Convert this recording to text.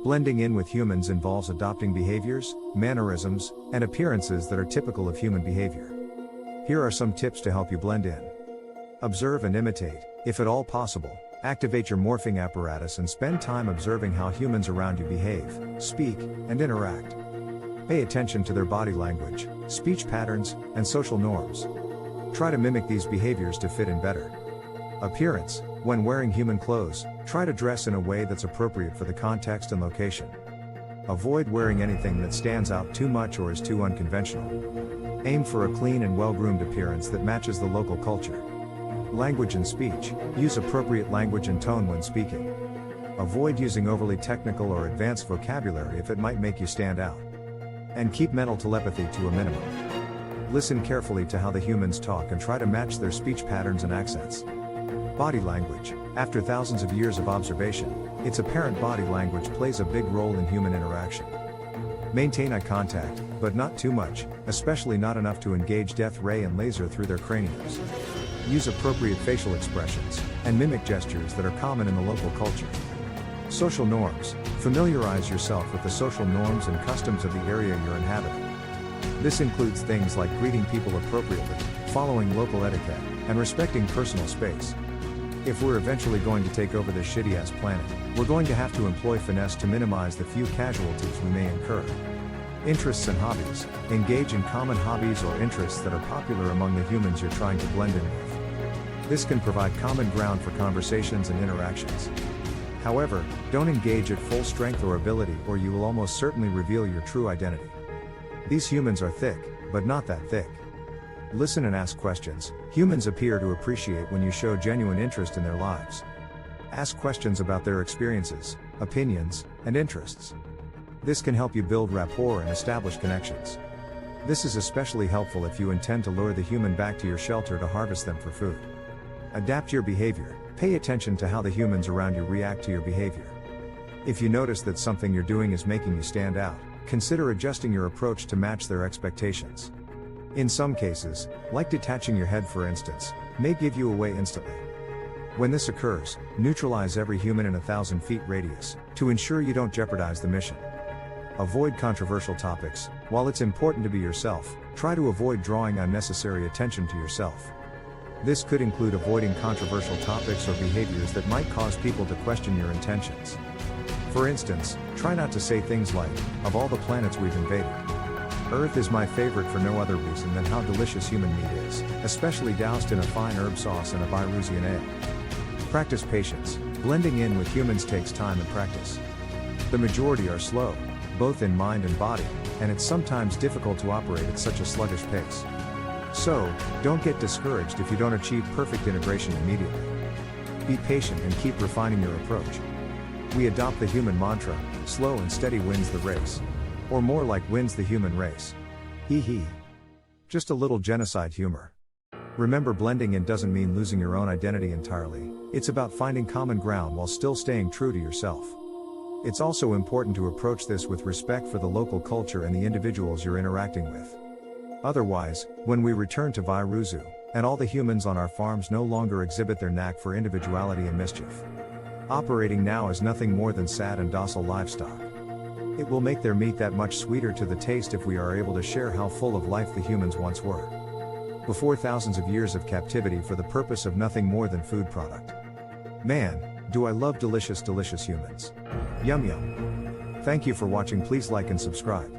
Blending in with humans involves adopting behaviors, mannerisms, and appearances that are typical of human behavior. Here are some tips to help you blend in. Observe and imitate, if at all possible. Activate your morphing apparatus and spend time observing how humans around you behave, speak, and interact. Pay attention to their body language, speech patterns, and social norms. Try to mimic these behaviors to fit in better. Appearance. When wearing human clothes, try to dress in a way that's appropriate for the context and location. Avoid wearing anything that stands out too much or is too unconventional. Aim for a clean and well-groomed appearance that matches the local culture. Language and speech. Use appropriate language and tone when speaking. Avoid using overly technical or advanced vocabulary if it might make you stand out. And keep mental telepathy to a minimum. Listen carefully to how the humans talk and try to match their speech patterns and accents. Body language. After thousands of years of observation, it's apparent body language plays a big role in human interaction. Maintain eye contact, but not too much, especially not enough to engage death ray and laser through their craniums. Use appropriate facial expressions, and mimic gestures that are common in the local culture. Social norms. Familiarize yourself with the social norms and customs of the area you're inhabiting. This includes things like greeting people appropriately, following local etiquette, and respecting personal space. If we're eventually going to take over this shitty-ass planet, we're going to have to employ finesse to minimize the few casualties we may incur. Interests and hobbies. Engage in common hobbies or interests that are popular among the humans you're trying to blend in with. This can provide common ground for conversations and interactions. However, don't engage at full strength or ability, or you will almost certainly reveal your true identity. These humans are thick, but not that thick. Listen and ask questions. Humans appear to appreciate when you show genuine interest in their lives. Ask questions about their experiences, opinions, and interests. This can help you build rapport and establish connections. This is especially helpful if you intend to lure the human back to your shelter to harvest them for food. Adapt your behavior. Pay attention to how the humans around you react to your behavior. If you notice that something you're doing is making you stand out, consider adjusting your approach to match their expectations. In some cases, like detaching your head for instance, may give you away instantly. When this occurs, neutralize every human in 1,000 feet radius, to ensure you don't jeopardize the mission. Avoid controversial topics. While it's important to be yourself, try to avoid drawing unnecessary attention to yourself. This could include avoiding controversial topics or behaviors that might cause people to question your intentions. For instance, try not to say things like, "Of all the planets we've invaded, Earth is my favorite for no other reason than how delicious human meat is, especially doused in a fine herb sauce and a Byerusian ale." Practice patience. Blending in with humans takes time and practice. The majority are slow, both in mind and body, and it's sometimes difficult to operate at such a sluggish pace. So, don't get discouraged if you don't achieve perfect integration immediately. Be patient and keep refining your approach. We adopt the human mantra, slow and steady wins the race. Or more like wins the human race. Hee hee. Just a little genocide humor. Remember, blending in doesn't mean losing your own identity entirely, it's about finding common ground while still staying true to yourself. It's also important to approach this with respect for the local culture and the individuals you're interacting with. Otherwise, when we return to Byeruzu, and all the humans on our farms no longer exhibit their knack for individuality and mischief, operating now as nothing more than sad and docile livestock, it will make their meat that much sweeter to the taste if we are able to share how full of life the humans once were. Before thousands of years of captivity for the purpose of nothing more than food product. Man, do I love delicious humans. Yum yum. Thank you for watching. Please like and subscribe.